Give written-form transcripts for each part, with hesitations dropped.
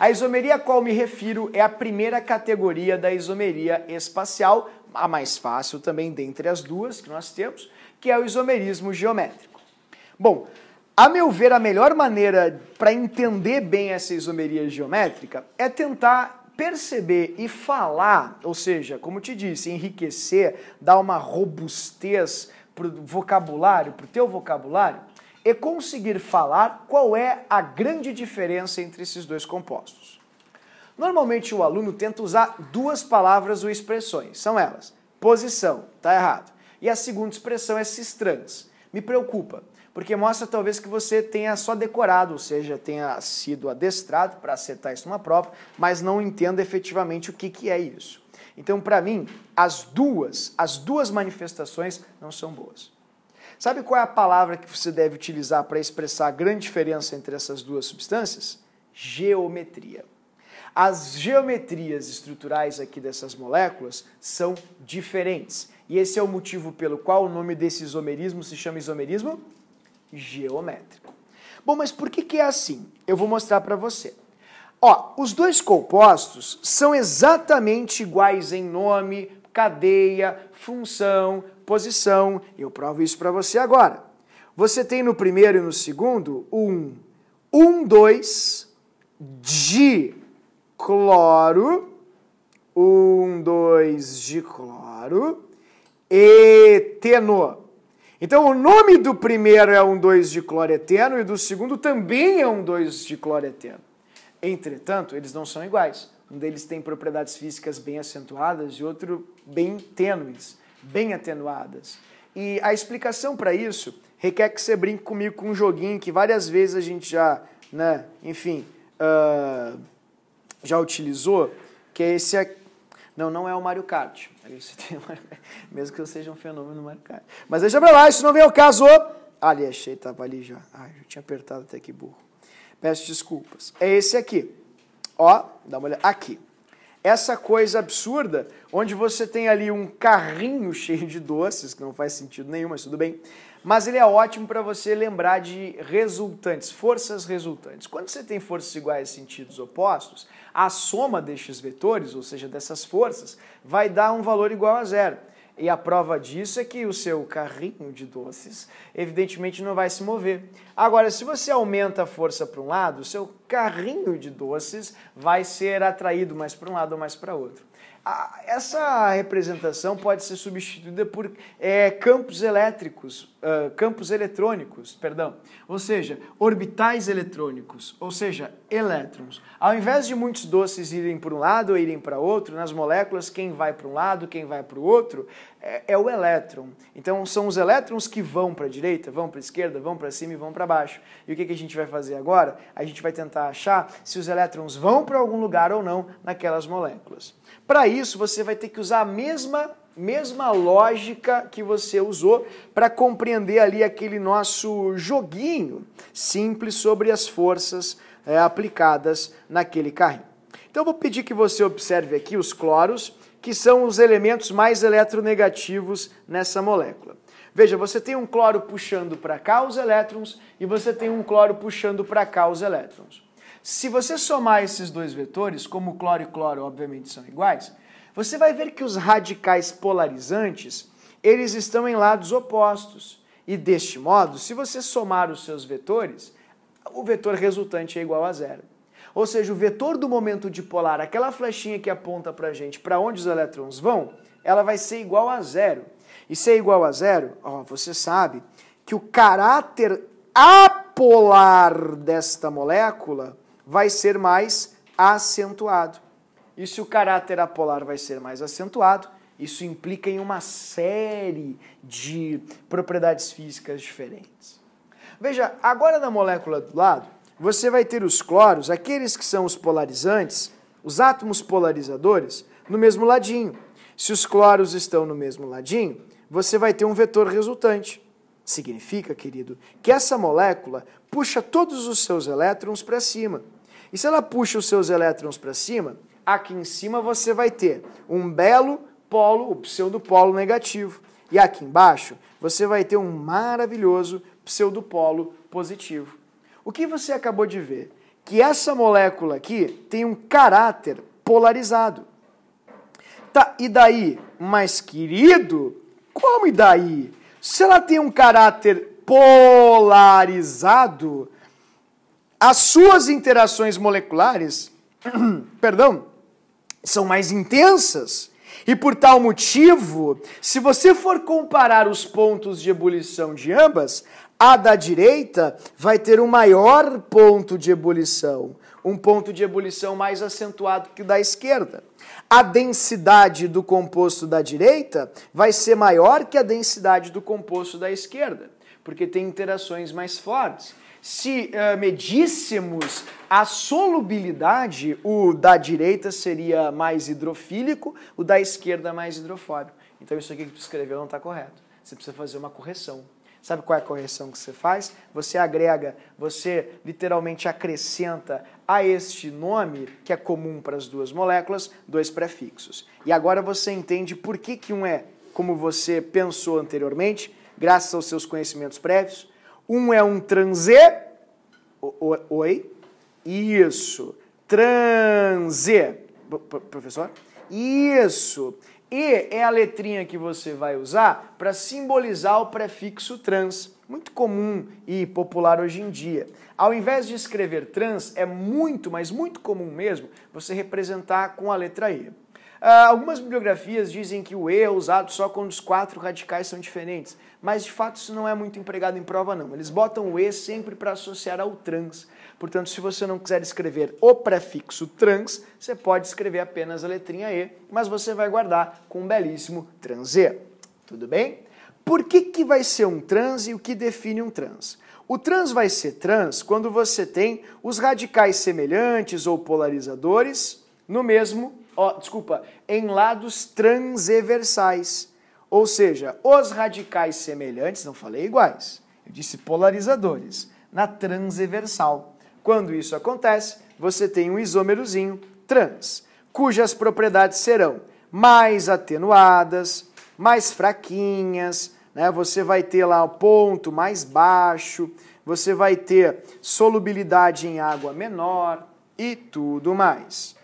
A isomeria a qual me refiro é a primeira categoria da isomeria espacial, a mais fácil também dentre as duas que nós temos, que é o isomerismo geométrico. Bom, a meu ver, a melhor maneira para entender bem essa isomeria geométrica é tentar perceber e falar, ou seja, como te disse, enriquecer, dar uma robustez para o vocabulário, para o teu vocabulário, e conseguir falar qual é a grande diferença entre esses dois compostos. Normalmente o aluno tenta usar duas palavras ou expressões, são elas, posição, tá errado, e a segunda expressão é cis-trans. Me preocupa, porque mostra talvez que você tenha só decorado, ou seja, tenha sido adestrado para acertar isso numa prova, mas não entenda efetivamente o que é isso. Então, para mim, as duas manifestações não são boas. Sabe qual é a palavra que você deve utilizar para expressar a grande diferença entre essas duas substâncias? Geometria. As geometrias estruturais aqui dessas moléculas são diferentes. E esse é o motivo pelo qual o nome desse isomerismo se chama isomerismo geométrico. Bom, mas por que é assim? Eu vou mostrar para você. Ó, os dois compostos são exatamente iguais em nome, cadeia, função, posição. Eu provo isso para você agora. Você tem no primeiro e no segundo 2 de cloro, 2 de cloro, eteno. Então o nome do primeiro é 2 de cloreteno e do segundo também é 2 de cloreteno. Entretanto, eles não são iguais. Um deles tem propriedades físicas bem acentuadas e outro bem tênues, bem atenuadas. E a explicação para isso requer que você brinque comigo com um joguinho que várias vezes a gente já, né, enfim, já utilizou, que é esse aqui. Não é o Mario Kart. Mesmo que eu seja um fenômeno no Mario Kart. Mas deixa pra lá, isso não vem ao caso. Ali, achei, tava ali já. Ai, eu tinha apertado até que burro. Peço desculpas. É esse aqui. Ó, dá uma olhada. Aqui. Essa coisa absurda, onde você tem ali um carrinho cheio de doces, que não faz sentido nenhum, mas tudo bem. Mas ele é ótimo para você lembrar de resultantes, forças resultantes. Quando você tem forças iguais em sentidos opostos, a soma destes vetores, ou seja, dessas forças, vai dar um valor igual a zero. E a prova disso é que o seu carrinho de doces, evidentemente, não vai se mover. Agora, se você aumenta a força para um lado, o seu carrinho de doces vai ser atraído mais para um lado ou mais para outro. Essa representação pode ser substituída por campos eletrônicos, ou seja, orbitais eletrônicos, ou seja, elétrons. Ao invés de muitos doces irem para um lado ou irem para outro, nas moléculas quem vai para um lado, quem vai para o outro, é o elétron. Então são os elétrons que vão para a direita, vão para a esquerda, vão para cima e vão para baixo. E o que a gente vai fazer agora? A gente vai tentar achar se os elétrons vão para algum lugar ou não naquelas moléculas. Para isso, você vai ter que usar a mesma lógica que você usou para compreender ali aquele nosso joguinho simples sobre as forças aplicadas naquele carrinho. Então, eu vou pedir que você observe aqui os cloros, que são os elementos mais eletronegativos nessa molécula. Veja, você tem um cloro puxando para cá os elétrons e você tem um cloro puxando para cá os elétrons. Se você somar esses dois vetores, como cloro e cloro obviamente são iguais, você vai ver que os radicais polarizantes, eles estão em lados opostos. E deste modo, se você somar os seus vetores, o vetor resultante é igual a zero. Ou seja, o vetor do momento dipolar, aquela flechinha que aponta para a gente para onde os elétrons vão, ela vai ser igual a zero. E ser igual a zero, você sabe que o caráter apolar desta molécula vai ser mais acentuado. E se o caráter apolar vai ser mais acentuado, isso implica em uma série de propriedades físicas diferentes. Veja, agora na molécula do lado, você vai ter os cloros, aqueles que são os polarizantes, os átomos polarizadores, no mesmo ladinho. Se os cloros estão no mesmo ladinho, você vai ter um vetor resultante. Significa, querido, que essa molécula puxa todos os seus elétrons para cima. E se ela puxa os seus elétrons para cima, aqui em cima você vai ter um belo polo, o pseudopolo negativo. E aqui embaixo você vai ter um maravilhoso pseudopolo positivo. O que você acabou de ver? que essa molécula aqui tem um caráter polarizado. Tá, e daí? Mas, querido, como e daí? Se ela tem um caráter polarizado, as suas interações moleculares, perdão, são mais intensas. E por tal motivo, se você for comparar os pontos de ebulição de ambas, a da direita vai ter um maior ponto de ebulição, um ponto de ebulição mais acentuado que o da esquerda. A densidade do composto da direita vai ser maior que a densidade do composto da esquerda, porque tem interações mais fortes. Se medíssemos a solubilidade, o da direita seria mais hidrofílico, o da esquerda mais hidrofóbico. Então isso aqui que tu escreveu não está correto. Você precisa fazer uma correção. Sabe qual é a correção que você faz? Você agrega, você literalmente acrescenta a este nome, que é comum para as duas moléculas, dois prefixos. E agora você entende por que um é como você pensou anteriormente, graças aos seus conhecimentos prévios. Um é um transê. Oi? Isso. Transê. Professor? Isso. E é a letrinha que você vai usar para simbolizar o prefixo trans. Muito comum e popular hoje em dia. Ao invés de escrever trans, é muito, mas muito comum mesmo, você representar com a letra E. Algumas bibliografias dizem que o E é usado só quando os 4 radicais são diferentes, mas de fato isso não é muito empregado em prova não. Eles botam o E sempre para associar ao trans. Portanto, se você não quiser escrever o prefixo trans, você pode escrever apenas a letrinha E, mas você vai guardar com um belíssimo transê. Tudo bem? Por que vai ser um trans e o que define um trans? O trans vai ser trans quando você tem os radicais semelhantes ou polarizadores no mesmo, em lados transversais. Ou seja, os radicais semelhantes, não falei iguais, eu disse polarizadores, na transversal. Quando isso acontece, você tem um isômerozinho trans, cujas propriedades serão mais atenuadas, mais fraquinhas, né? Você vai ter lá o ponto mais baixo, você vai ter solubilidade em água menor e tudo mais.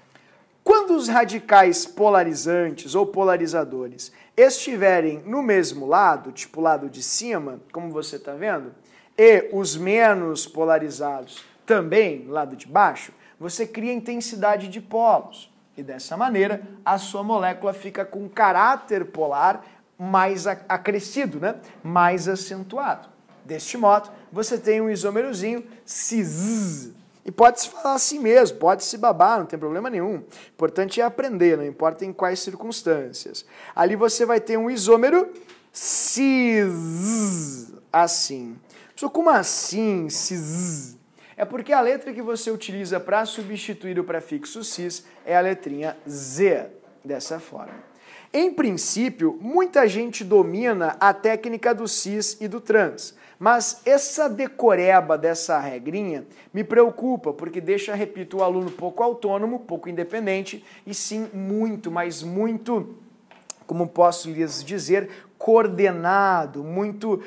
Quando os radicais polarizantes ou polarizadores estiverem no mesmo lado, tipo lado de cima, como você está vendo, e os menos polarizados também, lado de baixo, você cria intensidade de polos. E dessa maneira, a sua molécula fica com um caráter polar mais acrescido, né? Mais acentuado. Deste modo, você tem um isômerozinho cis. E pode-se falar assim mesmo, pode-se babar, não tem problema nenhum. O importante é aprender, não importa em quais circunstâncias. Ali você vai ter um isômero cis, assim. Só como assim cis? É porque a letra que você utiliza para substituir o prefixo cis é a letrinha Z, dessa forma. Em princípio, muita gente domina a técnica do cis e do trans, mas essa decoreba dessa regrinha me preocupa, porque deixa, repito, o aluno pouco autônomo, pouco independente e sim muito, mas muito, como posso lhes dizer, coordenado, muito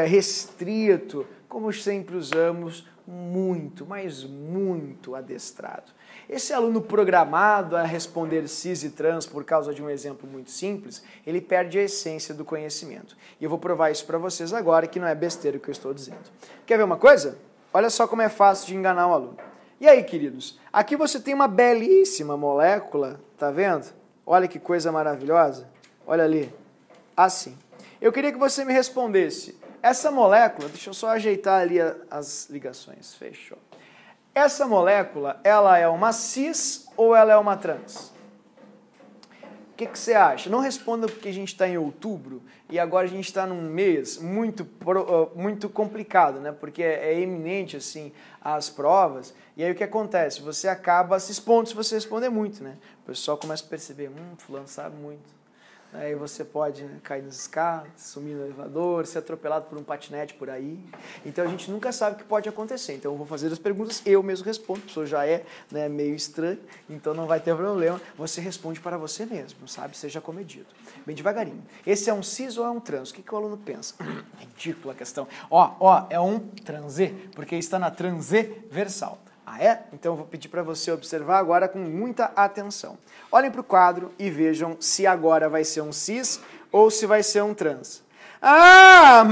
restrito, como sempre usamos, muito, mas muito adestrado. Esse aluno programado a responder cis e trans por causa de um exemplo muito simples, ele perde a essência do conhecimento. E eu vou provar isso para vocês agora, que não é besteira o que eu estou dizendo. Quer ver uma coisa? Olha só como é fácil de enganar o aluno. E aí, queridos? Aqui você tem uma belíssima molécula, tá vendo? Olha que coisa maravilhosa. Olha ali. Assim. Eu queria que você me respondesse. Essa molécula, deixa eu só ajeitar ali as ligações. Fechou. Essa molécula, ela é uma cis ou ela é uma trans? O que você acha? Não responda porque a gente está em outubro e agora a gente está num mês muito complicado, né? Porque é eminente assim as provas. E aí o que acontece? Você acaba se expondo se você responder muito, né? O pessoal começa a perceber, fulano sabe muito. Aí você pode cair nas escadas, sumir no elevador, ser atropelado por um patinete por aí. Então a gente nunca sabe o que pode acontecer. Então eu vou fazer as perguntas, eu mesmo respondo. A pessoa já é meio estranho, então não vai ter problema. Você responde para você mesmo, sabe? Seja comedido. Bem devagarinho. Esse é um cis ou é um trans? O que o aluno pensa? Ridícula a questão. É um transê, porque está na transversal. Ah, é? Então eu vou pedir para você observar agora com muita atenção. Olhem para o quadro e vejam se agora vai ser um cis ou se vai ser um trans. Ah,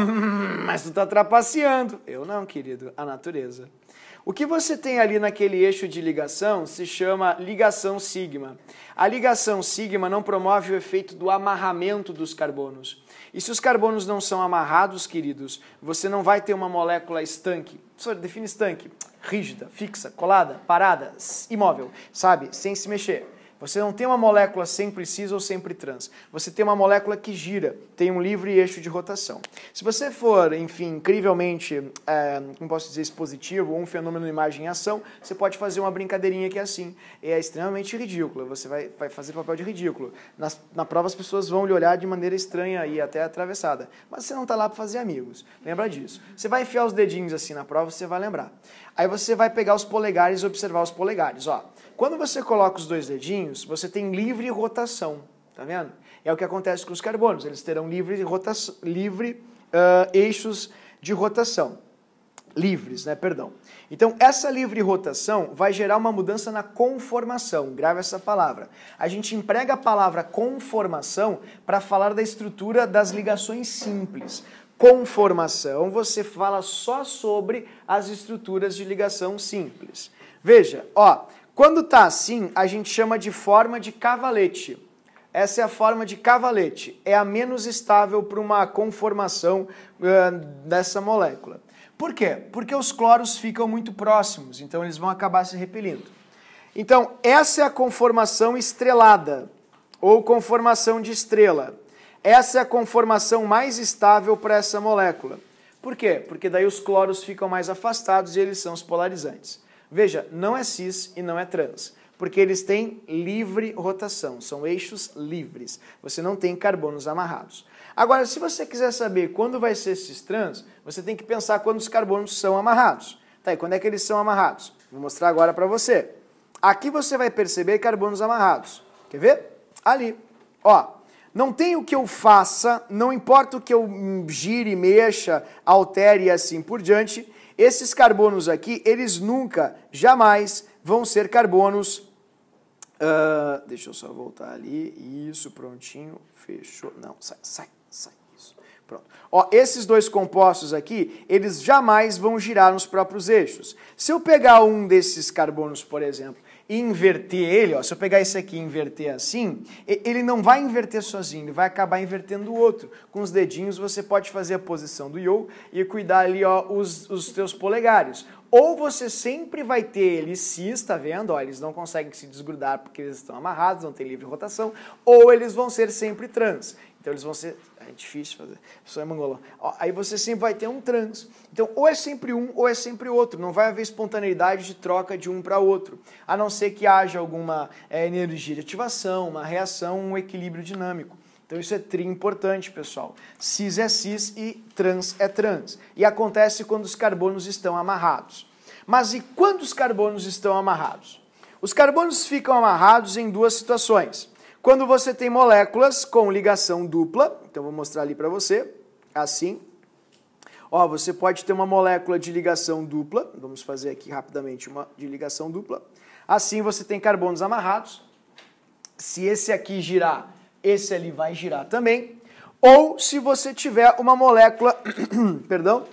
mas tu tá trapaceando. Eu não, querido, a natureza. O que você tem ali naquele eixo de ligação se chama ligação sigma. A ligação sigma não promove o efeito do amarramento dos carbonos. E se os carbonos não são amarrados, queridos, você não vai ter uma molécula estanque. Só define estanque. Rígida, fixa, colada, parada, imóvel, sabe? Sem se mexer. Você não tem uma molécula sempre cis ou sempre trans. Você tem uma molécula que gira, tem um livre eixo de rotação. Se você for, enfim, incrivelmente, como posso dizer, expositivo, ou um fenômeno imagem em ação, você pode fazer uma brincadeirinha que é assim. É extremamente ridícula, você vai fazer papel de ridículo. Na prova as pessoas vão lhe olhar de maneira estranha e até atravessada. Mas você não está lá para fazer amigos, lembra disso. Você vai enfiar os dedinhos assim na prova, você vai lembrar. Aí você vai pegar os polegares e observar os polegares, ó. Quando você coloca os dois dedinhos, você tem livre rotação, tá vendo? É o que acontece com os carbonos, eles terão eixos de rotação, livres, né, perdão. Então, essa livre rotação vai gerar uma mudança na conformação, grave essa palavra. A gente emprega a palavra conformação para falar da estrutura das ligações simples. Conformação, você fala só sobre as estruturas de ligação simples. Veja, ó, quando tá assim, a gente chama de forma de cavalete. Essa é a forma de cavalete. É a menos estável para uma conformação dessa molécula. Por quê? Porque os cloros ficam muito próximos, então eles vão acabar se repelindo. Então, essa é a conformação estrelada, ou conformação de estrela. Essa é a conformação mais estável para essa molécula. Por quê? Porque daí os cloros ficam mais afastados e eles são os polarizantes. Veja, não é cis e não é trans, porque eles têm livre rotação, são eixos livres. Você não tem carbonos amarrados. Agora, se você quiser saber quando vai ser cis trans, você tem que pensar quando os carbonos são amarrados. Tá, e quando é que eles são amarrados? Vou mostrar agora para você. Aqui você vai perceber carbonos amarrados. Quer ver? Ali. Ó. Não tem o que eu faça, não importa o que eu gire, mexa, altere e assim por diante, esses carbonos aqui, eles nunca, jamais vão ser carbonos... deixa eu só voltar ali, isso, prontinho, fechou, não, sai, isso, pronto. Ó, esses dois compostos aqui, eles jamais vão girar nos próprios eixos. Se eu pegar um desses carbonos, por exemplo, e inverter ele, ó, se eu pegar esse aqui e inverter assim, ele não vai inverter sozinho, ele vai acabar invertendo o outro. Com os dedinhos você pode fazer a posição do yo e cuidar ali, ó, os teus polegares. Ou você sempre vai ter ele cis, tá vendo? Ó, eles não conseguem se desgrudar porque eles estão amarrados, não tem livre rotação, ou eles vão ser sempre trans. Então eles vão ser... É difícil fazer. Isso é mangolão. Aí você sempre vai ter um trans. Então, ou é sempre um, ou é sempre outro. Não vai haver espontaneidade de troca de um para outro. A não ser que haja alguma energia de ativação, uma reação, um equilíbrio dinâmico. Então isso é importante, pessoal. Cis é cis e trans é trans. E acontece quando os carbonos estão amarrados. Mas e quando os carbonos estão amarrados? Os carbonos ficam amarrados em duas situações. Quando você tem moléculas com ligação dupla, então vou mostrar ali para você, assim. Ó, você pode ter uma molécula de ligação dupla, vamos fazer aqui rapidamente uma de ligação dupla. Assim você tem carbonos amarrados. Se esse aqui girar, esse ali vai girar também. Ou se você tiver uma molécula, perdão,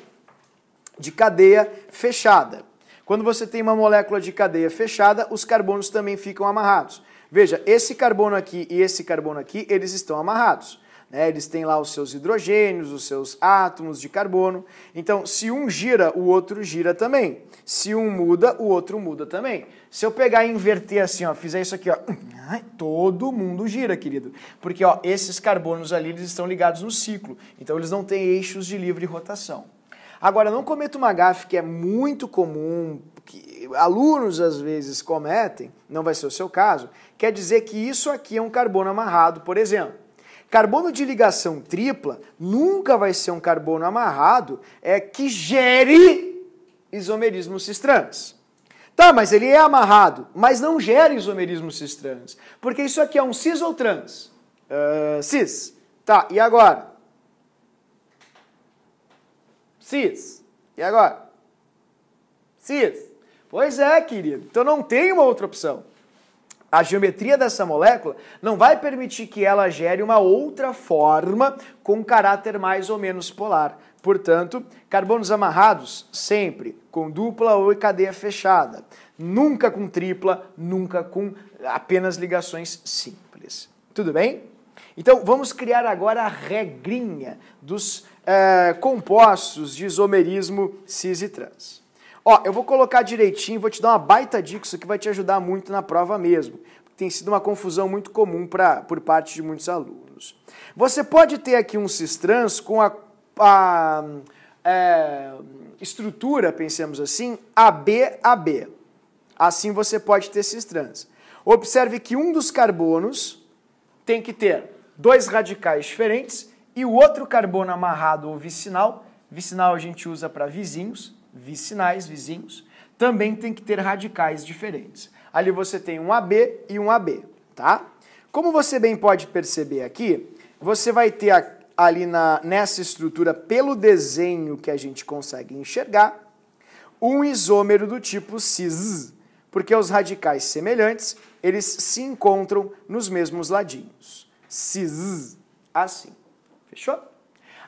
de cadeia fechada. Quando você tem uma molécula de cadeia fechada, os carbonos também ficam amarrados. Veja, esse carbono aqui e esse carbono aqui, eles estão amarrados. Né? Eles têm lá os seus hidrogênios, os seus átomos de carbono. Então, se um gira, o outro gira também. Se um muda, o outro muda também. Se eu pegar e inverter assim, ó, fizer isso aqui, ó, todo mundo gira, querido. Porque ó, esses carbonos ali, eles estão ligados no ciclo. Então, eles não têm eixos de livre rotação. Agora, não cometa uma gafe que é muito comum, que alunos às vezes cometem, não vai ser o seu caso, quer dizer que isso aqui é um carbono amarrado, por exemplo. Carbono de ligação tripla nunca vai ser um carbono amarrado que gere isomerismo cis-trans. Tá, mas ele é amarrado, mas não gera isomerismo cis-trans. Porque isso aqui é um cis ou trans? Cis. Tá, e agora? Cis. E agora? Cis. Pois é, querido. Então não tem uma outra opção. A geometria dessa molécula não vai permitir que ela gere uma outra forma com caráter mais ou menos polar. Portanto, carbonos amarrados sempre com dupla ou cadeia fechada. Nunca com tripla, nunca com apenas ligações simples. Tudo bem? Então, vamos criar agora a regrinha dos compostos de isomerismo cis e trans. Ó, eu vou colocar direitinho, vou te dar uma baita dica, isso aqui vai te ajudar muito na prova mesmo. Tem sido uma confusão muito comum por parte de muitos alunos. Você pode ter aqui um cis-trans com a estrutura, pensemos assim, AB-AB. Assim você pode ter cis-trans. Observe que um dos carbonos tem que ter dois radicais diferentes e o outro carbono amarrado ou vicinal, vicinal a gente usa para vizinhos, vicinais, vizinhos, também tem que ter radicais diferentes. Ali você tem um AB e um AB, tá? Como você bem pode perceber aqui, você vai ter ali nessa estrutura, pelo desenho que a gente consegue enxergar, um isômero do tipo cis, porque os radicais semelhantes, eles se encontram nos mesmos ladinhos. Cis, assim. Fechou?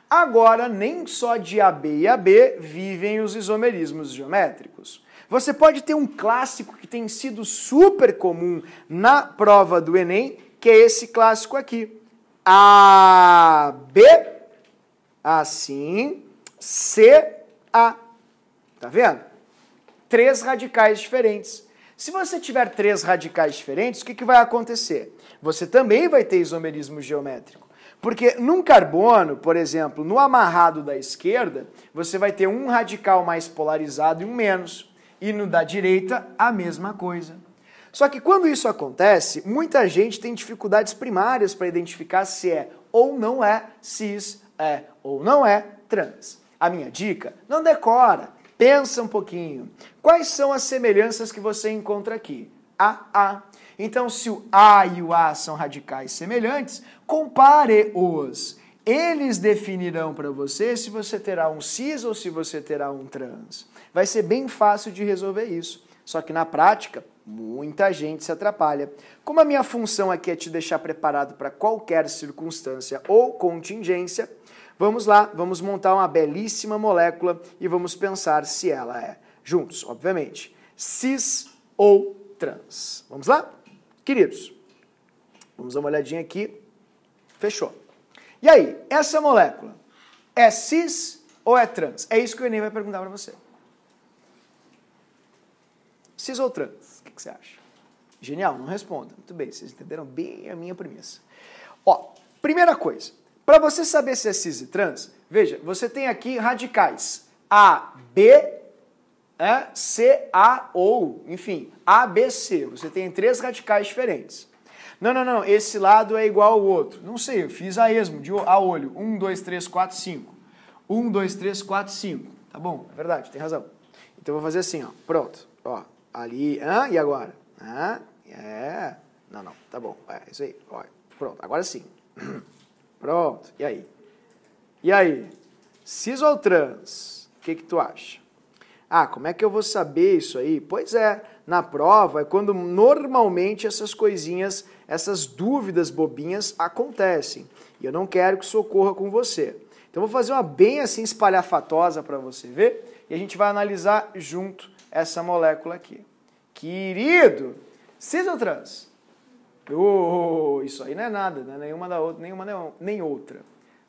Agora, nem só de AB e AB vivem os isomerismos geométricos. Você pode ter um clássico que tem sido super comum na prova do Enem, que é esse clássico aqui. AB, assim, CA. Tá vendo? Três radicais diferentes. Se você tiver três radicais diferentes, o que vai acontecer? Você também vai ter isomerismo geométrico. Porque num carbono, por exemplo, no amarrado da esquerda, você vai ter um radical mais polarizado e um menos. E no da direita, a mesma coisa. Só que quando isso acontece, muita gente tem dificuldades primárias para identificar se é ou não é cis, é ou não é trans. A minha dica, não decora, pensa um pouquinho. Quais são as semelhanças que você encontra aqui? A. Então, se o A e o A são radicais semelhantes, compare-os. Eles definirão para você se você terá um cis ou se você terá um trans. Vai ser bem fácil de resolver isso. Só que na prática, muita gente se atrapalha. Como a minha função aqui é te deixar preparado para qualquer circunstância ou contingência, vamos lá, vamos montar uma belíssima molécula e vamos pensar se ela é, juntos, obviamente, cis ou trans. Vamos lá? Queridos, vamos dar uma olhadinha aqui. Fechou. E aí, essa molécula é cis ou é trans? É isso que o Enem vai perguntar para você. Cis ou trans? O que você acha? Genial, não responda. Muito bem, vocês entenderam bem a minha premissa. Ó, primeira coisa, para você saber se é cis e trans, veja, você tem aqui radicais A, B, C, A ou, enfim, A, B, C. Você tem três radicais diferentes. Não, esse lado é igual ao outro. Não sei, eu fiz a esmo, a olho. 1, 2, 3, 4, 5. 1, 2, 3, 4, 5. Tá bom, é verdade, tem razão. Então eu vou fazer assim, ó. Pronto. Ó, ali, e agora? Não, tá bom. É isso aí. Ó, pronto, agora sim. Pronto, e aí? E aí? Cis ou trans? O que tu acha? Ah, como é que eu vou saber isso aí? Pois é, na prova é quando normalmente essas coisinhas, essas dúvidas bobinhas acontecem. E eu não quero que isso ocorra com você. Então eu vou fazer uma bem assim espalhafatosa para você ver e a gente vai analisar junto essa molécula aqui. Querido, cis ou trans? Isso aí não é nada, não é nenhuma da outra, nem outra.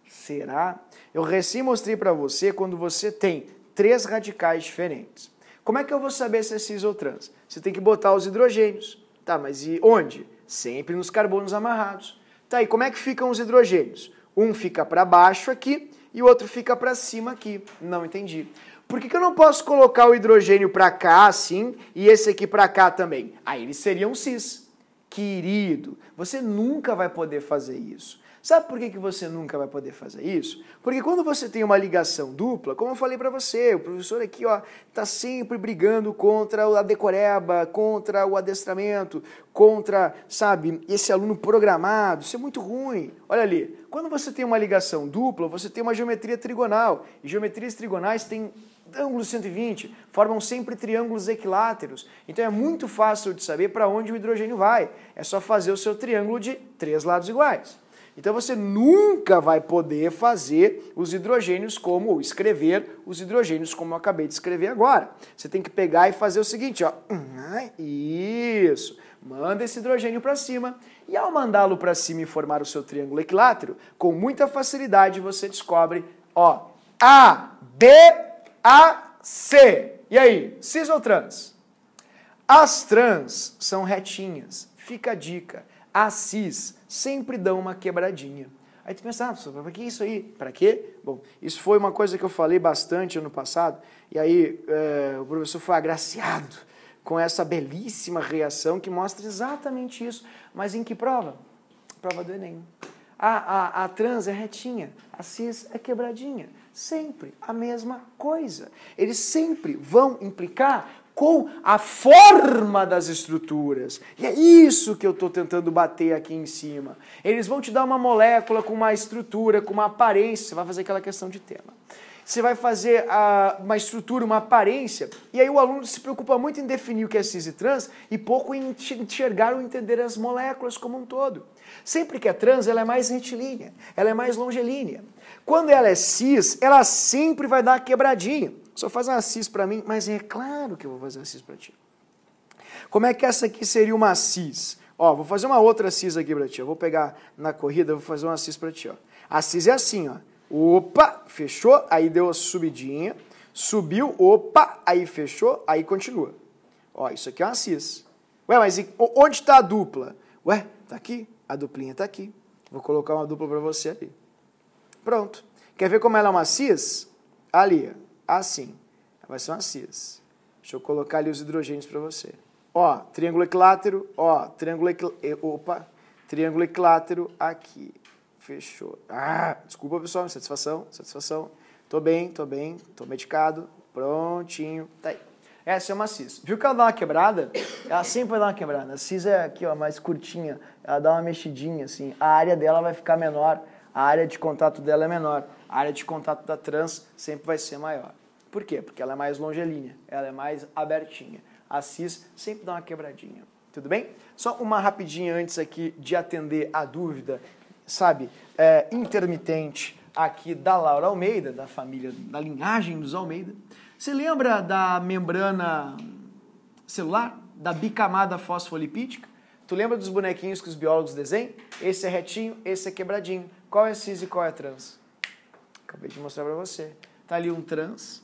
Será? Eu recém mostrei para você quando você tem três radicais diferentes. Como é que eu vou saber se é cis ou trans? Você tem que botar os hidrogênios. Tá, mas e onde? Sempre nos carbonos amarrados. Tá, e como é que ficam os hidrogênios? Um fica para baixo aqui e o outro fica para cima aqui. Não entendi. Por que eu não posso colocar o hidrogênio para cá assim e esse aqui para cá também? Aí eles seriam cis. Querido, você nunca vai poder fazer isso. Sabe por que você nunca vai poder fazer isso? Porque quando você tem uma ligação dupla, como eu falei para você, o professor aqui está sempre brigando contra a decoreba, contra o adestramento, contra, sabe, esse aluno programado, isso é muito ruim. Olha ali, quando você tem uma ligação dupla, você tem uma geometria trigonal, e geometrias trigonais têm ângulos 120, formam sempre triângulos equiláteros. Então é muito fácil de saber para onde o hidrogênio vai. É só fazer o seu triângulo de 3 lados iguais. Então você nunca vai poder fazer os hidrogênios ou escrever os hidrogênios como eu acabei de escrever agora. Você tem que pegar e fazer o seguinte, ó. Isso. Manda esse hidrogênio para cima. E ao mandá-lo para cima e formar o seu triângulo equilátero, com muita facilidade você descobre, ó, A, B, A, C. E aí, cis ou trans? As trans são retinhas. Fica a dica. As cis sempre dão uma quebradinha. Aí tu pensa, para que isso aí? Para quê? Bom, isso foi uma coisa que eu falei bastante ano passado, e aí o professor foi agraciado com essa belíssima reação que mostra exatamente isso. Mas em que prova? Prova do Enem. A trans é retinha, a cis é quebradinha. Sempre a mesma coisa. Eles sempre vão implicar com a forma das estruturas. E é isso que eu estou tentando bater aqui em cima. Eles vão te dar uma molécula com uma estrutura, com uma aparência. Você vai fazer aquela questão de tema. Você vai fazer uma estrutura, uma aparência, e aí o aluno se preocupa muito em definir o que é cis e trans e pouco em enxergar ou entender as moléculas como um todo. Sempre que é trans, ela é mais retilínea, ela é mais longilínea. Quando ela é cis, ela sempre vai dar uma quebradinha. Só faz uma cis para mim, mas é claro que eu vou fazer uma cis para ti. Como é que essa aqui seria uma cis? Ó, vou fazer uma outra cis aqui para ti. Eu vou pegar na corrida, vou fazer uma cis para ti. Ó. A cis é assim, ó. Opa, fechou, aí deu a subidinha, subiu, opa, aí fechou, aí continua. Ó, isso aqui é uma cis. Ué, mas onde está a dupla? Ué, tá aqui, a duplinha tá aqui. Vou colocar uma dupla para você ali. Pronto. Quer ver como ela é uma cis? Ali, ó. Assim, vai ser uma cis. Deixa eu colocar ali os hidrogênios para você. Ó, triângulo equilátero, ó, triângulo equilátero aqui. Fechou. Desculpa, pessoal, satisfação. Tô bem, tô medicado, prontinho. Tá aí. Essa é uma cis. Viu que ela dá uma quebrada? Ela sempre vai dar uma quebrada. A cis é aqui, ó, mais curtinha. Ela dá uma mexidinha, assim. A área dela vai ficar menor. A área de contato dela é menor. A área de contato da trans sempre vai ser maior. Por quê? Porque ela é mais longilínea, ela é mais abertinha. A cis sempre dá uma quebradinha. Tudo bem? Só uma rapidinha antes aqui de atender a dúvida, sabe, intermitente aqui da Laura Almeida, da família, da linhagem dos Almeida. Você lembra da membrana celular? Da bicamada fosfolipídica? Tu lembra dos bonequinhos que os biólogos desenham? Esse é retinho, esse é quebradinho. Qual é cis e qual é trans? Acabei de mostrar para você. Tá ali um trans,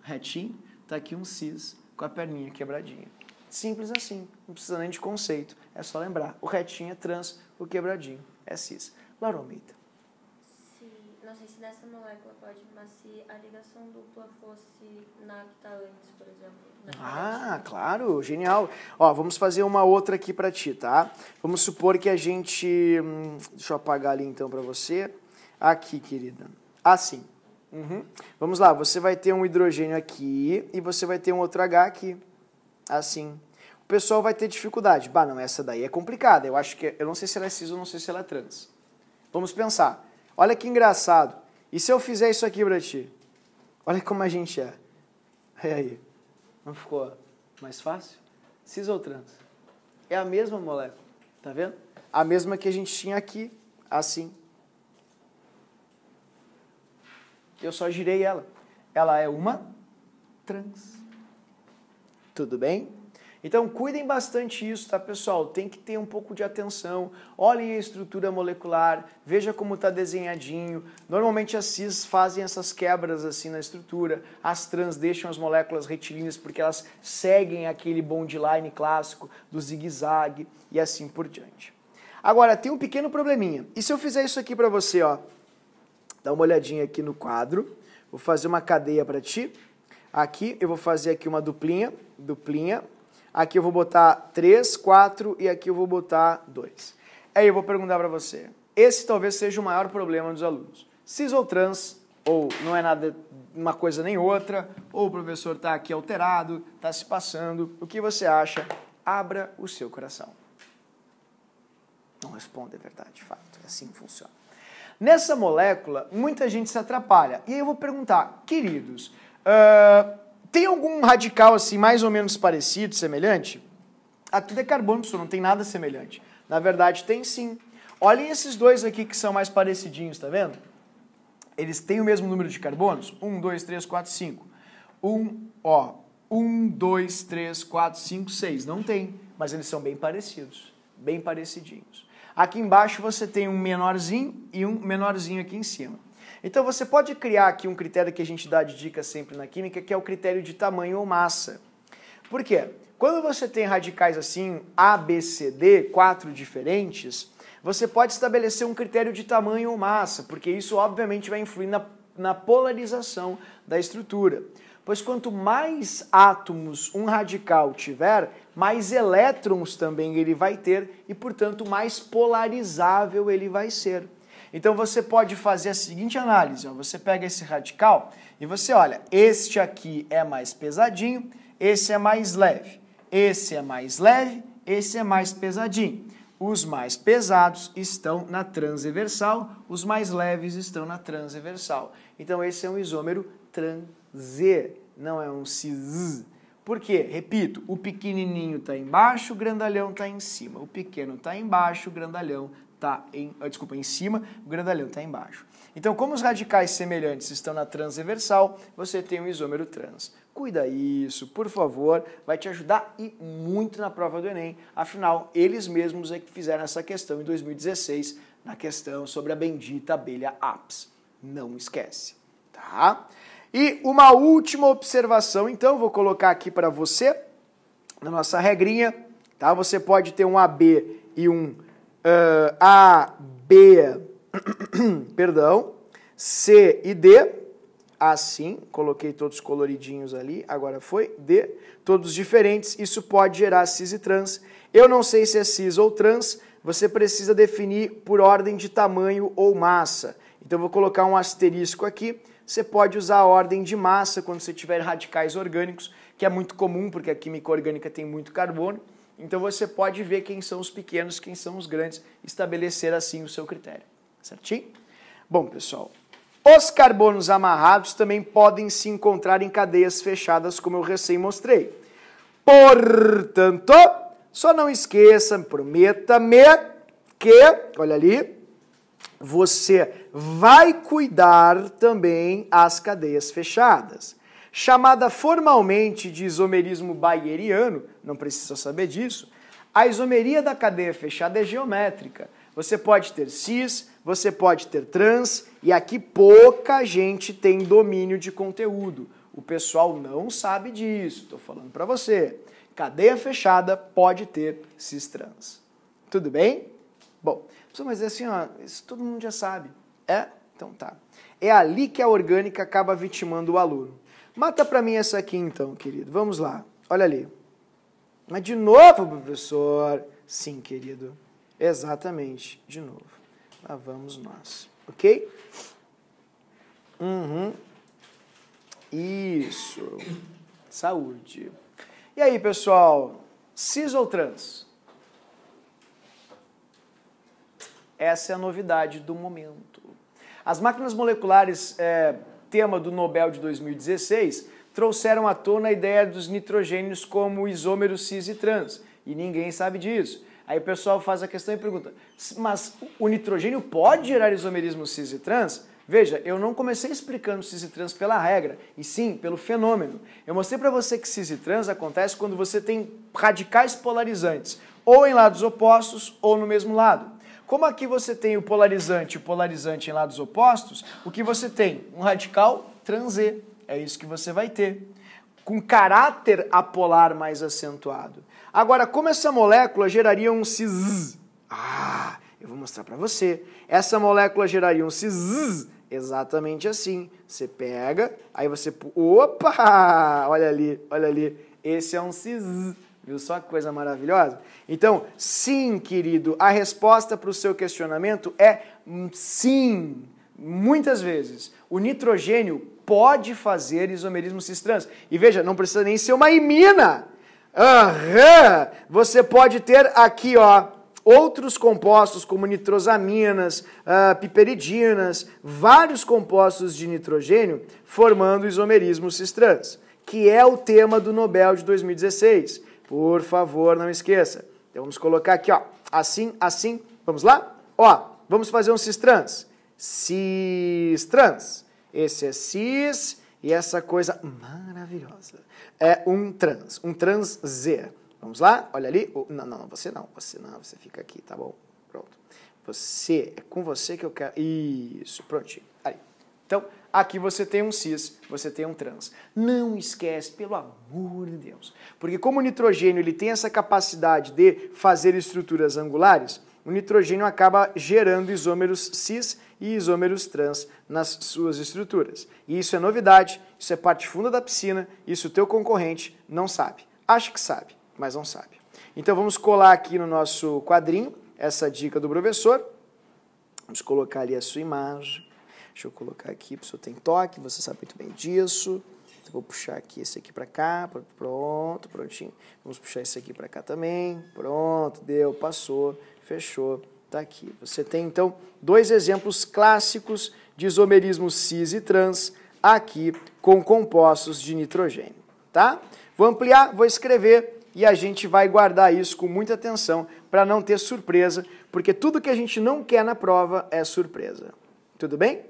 retinho, tá aqui um cis com a perninha quebradinha. Simples assim, não precisa nem de conceito. É só lembrar, o retinho é trans, o quebradinho é cis. Laura Almeida. Não sei se nessa molécula pode, mas se a ligação dupla fosse na que tá antes, por exemplo. Claro, genial. Ó, vamos fazer uma outra aqui para ti, tá? Vamos supor que a gente... deixa eu apagar ali então para você. Aqui, querida. Assim. Vamos lá, você vai ter um hidrogênio aqui e você vai ter um outro H aqui. Assim. O pessoal vai ter dificuldade. Bah, não, essa daí é complicada. Eu acho que... eu não sei se ela é cis ou não sei se ela é trans. Vamos pensar. Olha que engraçado. E se eu fizer isso aqui pra ti? Olha como a gente é. E aí? Não ficou mais fácil? Cis ou trans? É a mesma molécula. Tá vendo? A mesma que a gente tinha aqui. Assim. Eu só girei ela. Ela é uma trans. Tudo bem? Então, cuidem bastante isso, tá, pessoal? Tem que ter um pouco de atenção. Olhem a estrutura molecular, veja como está desenhadinho. Normalmente as cis fazem essas quebras assim na estrutura. As trans deixam as moléculas retilíneas porque elas seguem aquele bond line clássico do zigue-zague e assim por diante. Agora, tem um pequeno probleminha. E se eu fizer isso aqui para você, ó? Dá uma olhadinha aqui no quadro. Vou fazer uma cadeia para ti. Aqui eu vou fazer aqui uma duplinha. Aqui eu vou botar 3, 4 e aqui eu vou botar 2. Aí eu vou perguntar para você. esse talvez seja o maior problema dos alunos. Cis ou trans, ou não é nada uma coisa nem outra, ou o professor está aqui alterado, está se passando, o que você acha? Abra o seu coração. Não responda, é verdade, de fato, é assim que funciona. Nessa molécula, muita gente se atrapalha. E aí eu vou perguntar, queridos, tem algum radical assim mais ou menos parecido, semelhante? Tudo é carbono, pessoal, não tem nada semelhante. Na verdade, tem sim. Olhem esses dois aqui que são mais parecidinhos, tá vendo? Eles têm o mesmo número de carbonos? 1, 2, 3, 4, 5. 1, 2, 3, 4, 5, 6. Não tem, mas eles são bem parecidos, bem parecidinhos. Aqui embaixo você tem um menorzinho e um menorzinho aqui em cima. Então você pode criar aqui um critério que a gente dá de dica sempre na química, que é o critério de tamanho ou massa. Por quê? Quando você tem radicais assim, A, B, C, D, 4 diferentes, você pode estabelecer um critério de tamanho ou massa, porque isso obviamente vai influir na polarização da estrutura. Pois quanto mais átomos um radical tiver, mais elétrons também ele vai ter e, portanto, mais polarizável ele vai ser. Então você pode fazer a seguinte análise, ó, você pega esse radical e você olha, este aqui é mais pesadinho, esse é mais leve, esse é mais leve, esse é mais pesadinho. Os mais pesados estão na transversal, os mais leves estão na transversal. Então esse é um isômero transe, não é um cis. Por quê? Repito, o pequenininho está embaixo, o grandalhão está em cima. O pequeno está embaixo, o grandalhão está em cima, o grandalhão está embaixo. Então, como os radicais semelhantes estão na transversal, você tem um isômero trans. Cuida isso, por favor, vai te ajudar e muito na prova do Enem. Afinal, eles mesmos é que fizeram essa questão em 2016, na questão sobre a bendita abelha Apis. Não esquece, tá? E uma última observação, então, vou colocar aqui para você, na nossa regrinha, tá? Você pode ter um AB e um C e D, assim, coloquei todos coloridinhos ali, agora foi, D, todos diferentes, isso pode gerar cis e trans. Eu não sei se é cis ou trans, você precisa definir por ordem de tamanho ou massa. Então, vou colocar um asterisco aqui. Você pode usar a ordem de massa quando você tiver radicais orgânicos, que é muito comum, porque a química orgânica tem muito carbono. Então você pode ver quem são os pequenos, quem são os grandes, estabelecer assim o seu critério. Certinho? Bom, pessoal, os carbonos amarrados também podem se encontrar em cadeias fechadas, como eu recém mostrei. Portanto, só não esqueça, prometa-me que, olha ali, você vai cuidar também as cadeias fechadas. Chamada formalmente de isomerismo bayeriano, não precisa saber disso, a isomeria da cadeia fechada é geométrica. Você pode ter cis, você pode ter trans, e aqui pouca gente tem domínio de conteúdo. O pessoal não sabe disso, estou falando para você. Cadeia fechada pode ter cis-trans. Tudo bem? Bom, mas assim, ó, isso todo mundo já sabe. É? Então tá. É ali que a orgânica acaba vitimando o aluno. Mata pra mim essa aqui então, querido. Vamos lá. Olha ali. Mas de novo, professor? Sim, querido. Exatamente. De novo. Lá vamos nós. Ok? Isso. Saúde. E aí, pessoal? Cis ou trans? Essa é a novidade do momento. As máquinas moleculares, tema do Nobel de 2016, trouxeram à tona a ideia dos nitrogênios como isômeros cis e trans. E ninguém sabe disso. Aí o pessoal faz a questão e pergunta, mas o nitrogênio pode gerar isomerismo cis e trans? Veja, eu não comecei explicando cis e trans pela regra, e sim pelo fenômeno. Eu mostrei para você que cis e trans acontece quando você tem radicais polarizantes, ou em lados opostos ou no mesmo lado. Como aqui você tem o polarizante em lados opostos, o que você tem? Um radical transê. É isso que você vai ter. Com caráter apolar mais acentuado. Agora, como essa molécula geraria um cis? Eu vou mostrar para você. Essa molécula geraria um cis exatamente assim. Você pega, aí você... Opa! Olha ali, olha ali. Esse é um cis. Viu só que coisa maravilhosa? Então, sim, querido, a resposta para o seu questionamento é sim. Muitas vezes, o nitrogênio pode fazer isomerismo cis-trans. E veja, não precisa nem ser uma imina. Você pode ter aqui, ó, outros compostos como nitrosaminas, piperidinas, vários compostos de nitrogênio formando isomerismo cis-trans, que é o tema do Nobel de 2016. Por favor, não esqueça. Então vamos colocar aqui, ó, assim, assim. Vamos lá? Ó, vamos fazer um cis-trans. Cis-trans. Esse é cis e essa coisa maravilhosa é um trans Z. Vamos lá? Olha ali. Não, você não, você fica aqui, tá bom? Pronto. Você, é com você que eu quero. Isso, prontinho. Ali. Então, aqui você tem um cis, você tem um trans. Não esquece, pelo amor de Deus. Porque como o nitrogênio ele tem essa capacidade de fazer estruturas angulares, o nitrogênio acaba gerando isômeros cis e isômeros trans nas suas estruturas. E isso é novidade, isso é parte funda da piscina, isso o teu concorrente não sabe. Acha que sabe, mas não sabe. Então vamos colar aqui no nosso quadrinho essa dica do professor. Vamos colocar ali a sua imagem. Deixa eu colocar aqui, o senhor tem toque, você sabe muito bem disso. Eu vou puxar aqui esse aqui para cá, pronto, prontinho. Vamos puxar esse aqui para cá também, pronto, deu, passou, fechou, tá aqui. Você tem então dois exemplos clássicos de isomerismo cis e trans aqui com compostos de nitrogênio, tá? Vou ampliar, vou escrever e a gente vai guardar isso com muita atenção para não ter surpresa, porque tudo que a gente não quer na prova é surpresa. Tudo bem?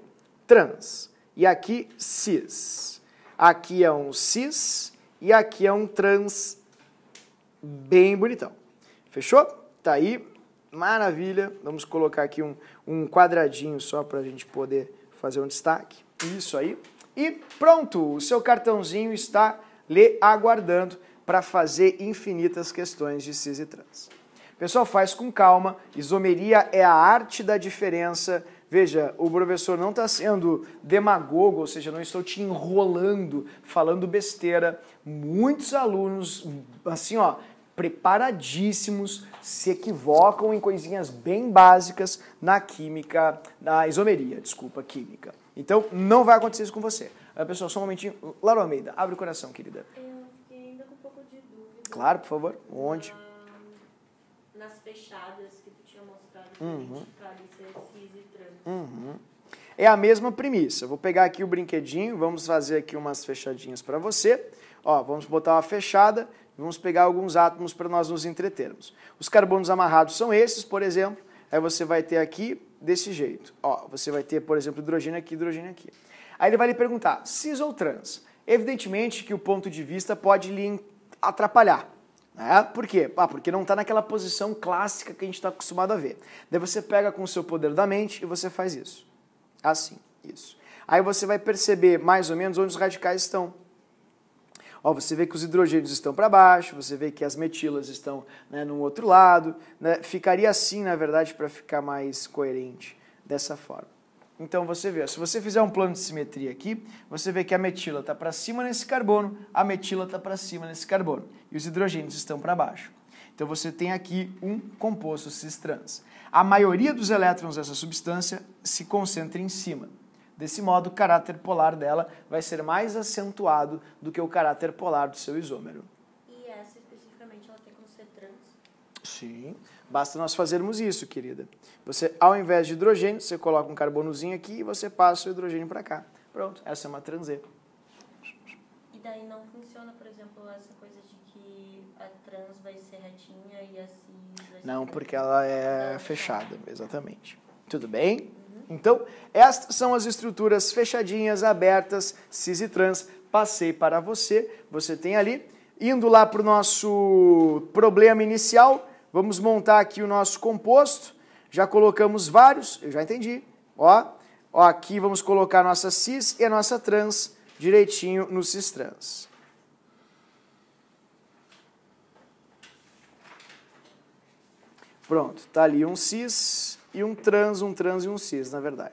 Trans. E aqui, cis. Aqui é um cis e aqui é um trans bem bonitão. Fechou? Tá aí. Maravilha. Vamos colocar aqui um quadradinho só para a gente poder fazer um destaque. Isso aí. E pronto. O seu cartãozinho está lhe aguardando para fazer infinitas questões de cis e trans. Pessoal, faz com calma. Isomeria é a arte da diferença. Veja, o professor não está sendo demagogo, ou seja, não estou te enrolando, falando besteira. Muitos alunos, assim, ó, preparadíssimos, se equivocam em coisinhas bem básicas na química, na isomeria, desculpa, química. Então, não vai acontecer isso com você. Pessoal, só um momentinho. Laura Almeida, abre o coração, querida. Eu fiquei ainda com um pouco de dúvida. Claro, por favor. Onde? Nas fechadas que tu tinha mostrado para ali ser cis e trans. É a mesma premissa. Eu vou pegar aqui o brinquedinho, vamos fazer aqui umas fechadinhas para você. Ó, vamos botar uma fechada, vamos pegar alguns átomos para nós nos entretermos. Os carbonos amarrados são esses, por exemplo. Aí você vai ter aqui desse jeito. Ó, você vai ter, por exemplo, hidrogênio aqui, hidrogênio aqui. Aí ele vai lhe perguntar, cis ou trans? Evidentemente que o ponto de vista pode lhe atrapalhar. Por quê? Porque não está naquela posição clássica que a gente está acostumado a ver. Daí você pega com o seu poder da mente e você faz isso. Assim, isso. Aí você vai perceber mais ou menos onde os radicais estão. Ó, você vê que os hidrogênios estão para baixo, você vê que as metilas estão, né, no outro lado. Né? Ficaria assim, na verdade, para ficar mais coerente, dessa forma. Então você vê, se você fizer um plano de simetria aqui, você vê que a metila está para cima nesse carbono, a metila está para cima nesse carbono, e os hidrogênios estão para baixo. Então você tem aqui um composto cis-trans. A maioria dos elétrons dessa substância se concentra em cima. Desse modo, o caráter polar dela vai ser mais acentuado do que o caráter polar do seu isômero. E essa especificamente, ela tem como ser trans? Sim, basta nós fazermos isso, querida. Você, ao invés de hidrogênio, você coloca um carbonozinho aqui e você passa o hidrogênio para cá. Pronto, essa é uma trans Z. E daí não funciona, por exemplo, essa coisa de que a trans vai ser retinha e a cis vai ser... Não, porque ela é fechada, exatamente. Tudo bem? Então, estas são as estruturas fechadinhas, abertas, cis e trans. Passei para você, você tem ali. Indo lá para o nosso problema inicial, vamos montar aqui o nosso composto. Já colocamos vários, eu já entendi. Ó, aqui vamos colocar a nossa cis e a nossa trans direitinho no cis-trans. Pronto, tá ali um cis e um trans e um cis, na verdade.